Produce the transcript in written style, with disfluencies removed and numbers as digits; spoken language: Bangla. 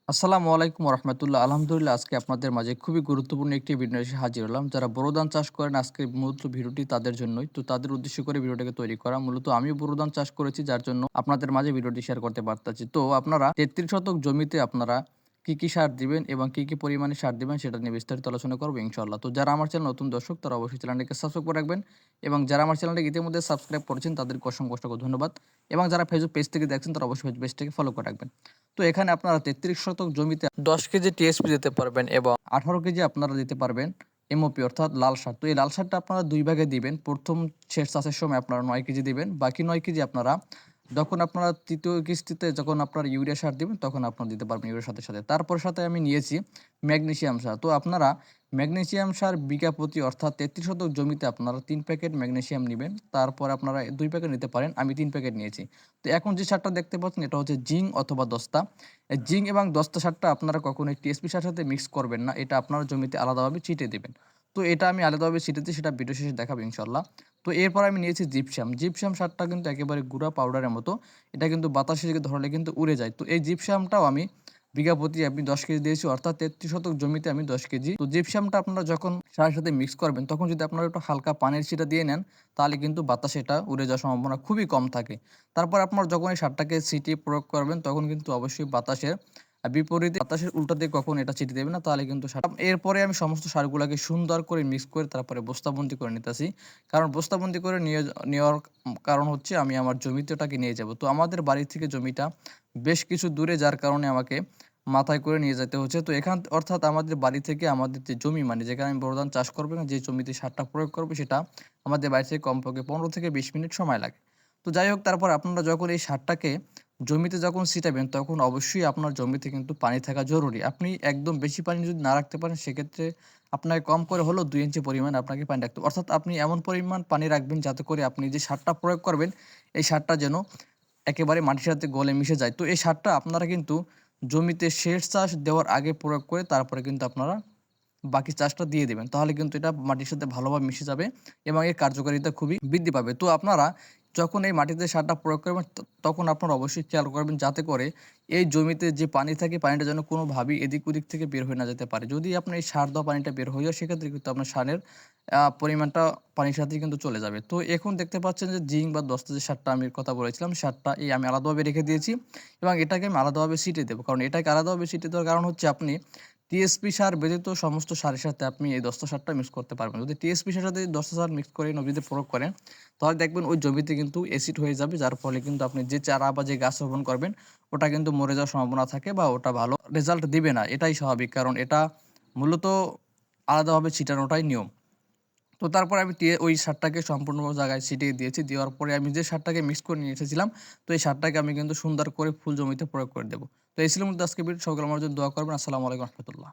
আসসালামু আলাইকুম রহমতুল্লাহ। আলহামদুলিল্লাহ, আজকে আপনাদের মাঝে খুবই গুরুত্বপূর্ণ একটি ভিডিও এসে হাজির হলাম। যারা বোরো ধান চাষ করেন, আজকে মূলত ভিডিওটি তাদের জন্যই। তো তাদের উদ্দেশ্য করে ভিডিওটাকে তৈরি করা। মূলত আমিও বোরো ধান চাষ করেছি, যার জন্য আপনাদের মাঝে ভিডিওটি শেয়ার করতে পারতেছি। তো আপনারা ৩৩ শতক জমিতে আপনারা কি সার দিবেন এবং কি পরিমাণে সার দিবেন সেটা নিয়ে বিস্তারিত আলোচনা করবো ইনশাআল্লাহ। তো যারা আমার চ্যানেল নতুন দর্শক, তারা অবশ্যই চ্যানেলটিকে সাবস্ক্রাইব করে রাখবেন এবং যারা আমার চ্যানেলটি ইতিমধ্যে সাবস্ক্রাইব করেছেন তাদেরকে অসংখ্য ধন্যবাদ এবং যারা ফেসবুক পেজ থেকে দেখছেন তারা অবশ্যই পেজটাকে ফলো করে রাখবেন। তো এখানে আপনারা ৩৩ শতক জমিতে ১০ কেজি টিএসপি দিতে পারবেন এবং ১৮ কেজি আপনারা দিতে পারবেন এমওপি অর্থাৎ লাল সার। তো এই লাল সারটা আপনারা ২ ভাগে দিবেন। ১ম সেচ চাষের সময় আপনারা ৯ কেজি দিবেন। বাকি ৯ কেজি আপনারা যখন আপনারা ৩য় কিস্তিতে যখন আপনারা ইউরিয়া সার দিবেন তখন আপনারা দিতে পারবেন ইউরিয়ার সাথে। তারপর সাথে আমি নিয়েছি ম্যাগনেসিয়াম সার। তো আপনারা ম্যাগনেসিয়াম সার বিঘা প্রতি অর্থাৎ ৩৩ শতক জমিতে আপনারা ৩ প্যাকেট ম্যাগনেসিয়াম নিবেন। তারপর আপনারা ২ প্যাকেট নিতে পারেন। আমি ৩ প্যাকেট নিয়েছি। তো এখন যে সারটা দেখতে পাচ্ছেন এটা হচ্ছে জিঙ্ক অথবা দস্তা। এই জিঙ্ক এবং দস্তা সারটা আপনারা কখনোই টিএসপি সারের সাথে মিক্স করবেন না। এটা আপনার জমিতে আলাদাভাবে ছিটিয়ে দিবেন। তো এটা আমি আলাদাভাবে ছিটাচ্ছি, সেটা ভিডিও শেষে দেখাবো ইনশাআল্লাহ। তো এরপর আমি নিয়েছি জিপসাম। জিপসাম সারটা কিন্তু একেবারে গুঁড়া পাউডারের মতো। এটা কিন্তু বাতাসে ধরলে কিন্তু উড়ে যায়। তো এই জিপসামটাও আমি বিঘা প্রতি আমি ১০ কেজি দিয়েছি অর্থাৎ ৩৩ শতক জমিতে আমি ১০ কেজি। তো জিপসামটা আপনারা যখন সারের সাথে মিক্স করবেন তখন যদি আপনারা একটু হালকা পানির ছিটা দিয়ে নেন তাহলে কিন্তু বাতাসে এটা উড়ে যাওয়ার সম্ভাবনা খুবই কম থাকে। তারপর আপনারা যখন এই সারটাকে ছিটিয়ে প্রয়োগ করবেন তখন কিন্তু অবশ্যই বাতাসের বিপরীতে বাতাসের উল্টা দিকে কখনো এটা ছিটিয়ে দেবেন না, তাহলে কিন্তু সার। এরপরে আমি সমস্ত সারগুলাকে সুন্দর করে মিক্স করে তারপরে বস্তাবন্দি করে নিতেছি। কারণ বস্তাবন্দি করে নেওয়ার কারণ হচ্ছে আমি আমার জমিতে ওটাকে নিয়ে যাব। তো আমাদের বাড়ি থেকে জমিটা বেশ কিছু দূরে, যার কারণে আমাকে মাথায় করে নিয়ে যেতে হচ্ছে। তো এখান অর্থাৎ আমাদের বাড়ি থেকে আমাদের যে জমি মানে যেখানে আমি বোরো ধান চাষ করব এবং যে জমিতে সারটা প্রয়োগ করব সেটা আমাদের বাড়ি থেকে কমপক্ষে ১৫ থেকে ২০ মিনিট সময় লাগে। তো যাই হোক, তারপর আপনারা যখন এই সারটাকে জমিতে যখন ছিটাবেন তখন অবশ্যই আপনার জমিতে কিন্তু পানি থাকা জরুরি। আপনি একদম বেশি পানি যদি না রাখতে পারেন সেক্ষেত্রে আপনাকে কম করে হলেও ২ ইঞ্চি পরিমাণ আপনাকে পানি রাখতে হবে। অর্থাৎ আপনি এমন পরিমাণ পানি রাখবেন যাতে করে আপনি যে সারটা প্রয়োগ করবেন এই সারটা যেন একেবারে মাটির সাথে গলে মিশে যায়। তো এই সারটা আপনারা কিন্তু জমিতে সেচ চাষ দেওয়ার আগে প্রয়োগ করে তারপরে কিন্তু আপনারা বাকি চাষটা দিয়ে দিবেন। তাহলে কিন্তু এটা মাটির সাথে ভালোভাবে মিশে যাবে এবং এর কার্যকারিতা খুবই বৃদ্ধি পাবে। তো আপনারা যখন এই মাটিতে সারটা প্রয়োগ করবেন তখন আপনারা অবশ্যই খেয়াল করবেন যাতে করে এই জমিতে যে পানি থাকে পানিটা যেন কোনোভাবেই এদিক ওদিক থেকে বের হয়ে না যেতে পারে। যদি আপনার এই সার দেওয়া পানিটা বের হয়ে যায় সেক্ষেত্রে কিন্তু আপনার সারের পরিমাণটা পানির সাথেই কিন্তু চলে যাবে। তো এখন দেখতে পাচ্ছেন যে জিঙ্ক বা দস্তা যে সারটা আমি কথা বলেছিলাম, সারটা এই আমি আলাদাভাবে রেখে দিয়েছি এবং এটাকে আমি আলাদাভাবে ছিটিয়ে দেবো। কারণ এটাকে আলাদাভাবে ছিটিয়ে দেওয়ার কারণ হচ্ছে আপনি টিএসপি সার ব্যতীত সমস্ত সারের সাথে আপনি এই দস্তা সারটা মিক্স করতে পারবেন। যদি টিএসপি সারের সাথে দস্তা সার মিক্স করে জমিতে প্রয়োগ করেন তাহলে দেখবেন ওই জমিতে কিন্তু অ্যাসিড হয়ে যাবে, যার ফলে কিন্তু আপনি যে চারা বা যে গাছ রোপণ করবেন ওটা কিন্তু মরে যাওয়ার সম্ভাবনা থাকে বা ওটা ভালো রেজাল্ট দিবে না। এটাই স্বাভাবিক, কারণ এটা মূলত আলাদাভাবে ছিটানোটাই নিয়ম। তো তারপর আমি ওই সারটাকে সম্পূর্ণ জায়গায় ছিটিয়ে দিয়েছি। দেওয়ার পরে আমি যে সারটাকে মিক্স করে নিয়ে এসেছিলাম, তো এই সারটাকে আমি কিন্তু সুন্দর করে ফুল জমিতে প্রয়োগ করে দেব। তো এই ছিল মূলত আজকের ভিডিও। সকলে আমার জন্য দোয়া করবেন। আসসালামু আলাইকুম রহমতুল্লাহ।